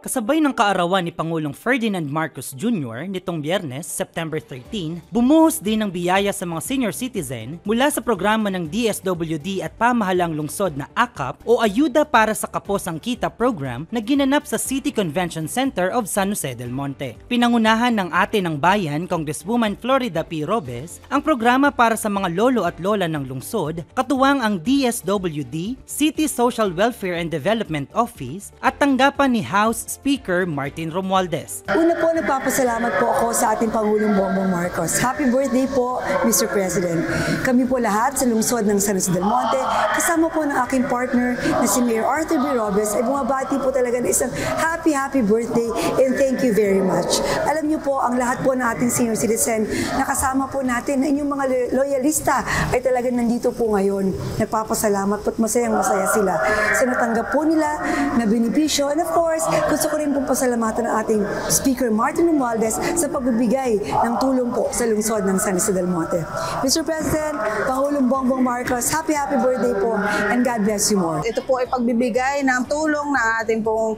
Kasabay ng kaarawan ni Pangulong Ferdinand Marcos Jr. nitong Biyernes, September 13, bumuhos din ng biyaya sa mga senior citizen mula sa programa ng DSWD at pamahalang lungsod na AKAP o Ayuda para sa Kaposang Kita program na ginanap sa City Convention Center of San Jose del Monte. Pinangunahan ng Ate ng Bayan, Congresswoman Florida P. Robes, ang programa para sa mga lolo at lola ng lungsod, katuwang ang DSWD, City Social Welfare and Development Office at tanggapan ni House Speaker Martin Romualdez. Una po, nagpapasalamat po ako sa ating Pangulong Bongbong Marcos. Happy birthday po, Mr. President. Kami po lahat sa lungsod ng San Jose del Monte, kasama po ng aking partner na si Mayor Arthur B. Robes, ay bumabati po talaga na isang happy birthday and thank you very much. Alam niyo po, ang lahat po ng ating senior citizen na kasama po natin, na inyong mga loyalista ay talagang nandito po ngayon. Nagpapasalamat po at masayang-masaya sila sa natanggap po nila na benepisyo. And of course, gusto ko rin pong pasalamatan ng ating Speaker Martin Romualdez sa pagbibigay ng tulong po sa lungsod ng San Jose del Monte. Mr. President, Pangulong Bongbong Marcos, happy birthday po and God bless you more. Ito po ay pagbibigay ng tulong na ating pong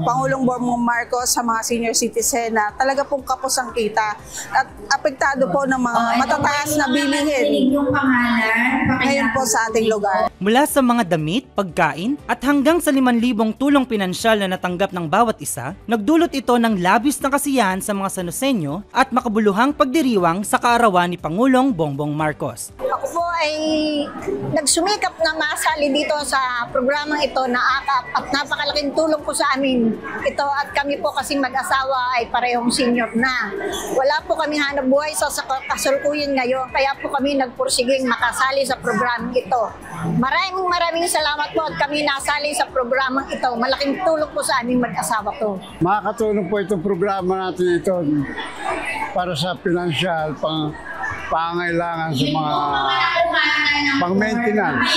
Pangulong Bongbong Marcos sa mga senior citizen na talaga pong kapos ang kita at apektado po ng mga matataas na bilihin ngayon po sa ating lugar. Mula sa mga damit, pagkain at hanggang sa 5,000 tulong pinansyal na natanggap ng bawat isa, nagdulot ito ng labis na kasiyahan sa mga Sanoseño at makabuluhang pagdiriwang sa kaarawan ni Pangulong Bongbong Marcos. Ako po ay nagsumikap na masali dito sa programang ito na AKAP at napakalaking tulong po sa amin ito at kami po kasing mag-asawa ay parehong senior na. Wala po kami hanap buhay sa kasalukuyan ngayon kaya po kami nagpursiging makasali sa programang ito. Maraming salamat po at kami nasali sa programang ito. Malaking tulong po sa aming mag-asawa to. Makakatulong po itong programa natin ito para sa financial pangailangan sa mga pang-maintenance.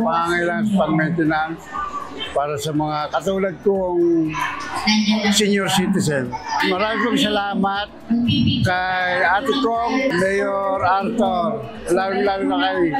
Pangailangan sa pang-maintenance para sa mga katulad kong senior citizen. Maraming pong salamat kay Ate Kong, Mayor Arthur, lalo na kay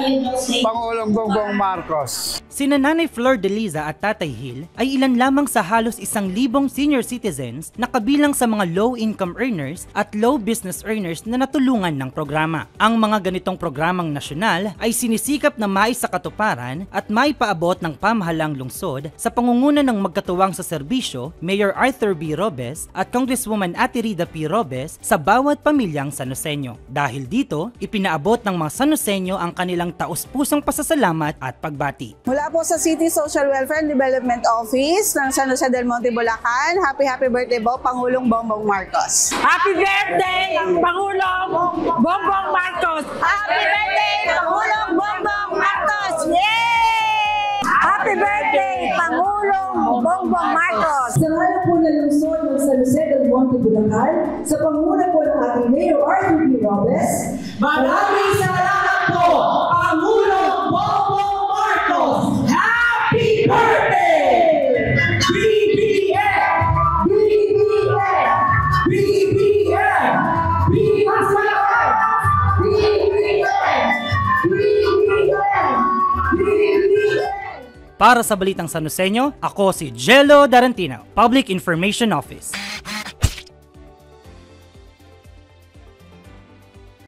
Pangulong Bongbong Marcos. Sina Nanay Flor de Liza at Tatay Hill ay ilan lamang sa halos 1,000 senior citizens na kabilang sa mga low-income earners at low business earners na natulungan ng programa. Ang mga ganitong programang nasyonal ay sinisikap na maisakatuparan at maipaabot ng pamahalang lungsod sa pangunguna ng magkatuwang sa serbisyo, Mayor Arthur B. Robes at Congresswoman Ate Rida P. Robes sa bawat pamilyang Sanoseño. Dahil dito, ipinaabot ng mga Sanoseño ang kanilang taus-pusong pasasalamat at pagbati. Mula po sa City Social Welfare and Development Office ng San Jose del Monte, Bulacan, happy birthday po, Pangulong Bongbong Marcos. Happy birthday, Pangulong Bongbong Marcos! Happy birthday, Pangulong Bongbong Marcos! Yay! Happy birthday, Pangulong Bongbong Marcos! Sa ngalan po ng lungsod ng San Jose del Monte, Bulacan, sa pangunguna po ng ating Mayor Arthur B. Robes, maraming salamat po, Pangulong Bongbong Marcos! Happy birthday! BBM! BBM! BBM! BBM! Para sa Balitang Sanoseño, ako si Jello Darantino, Public Information Office.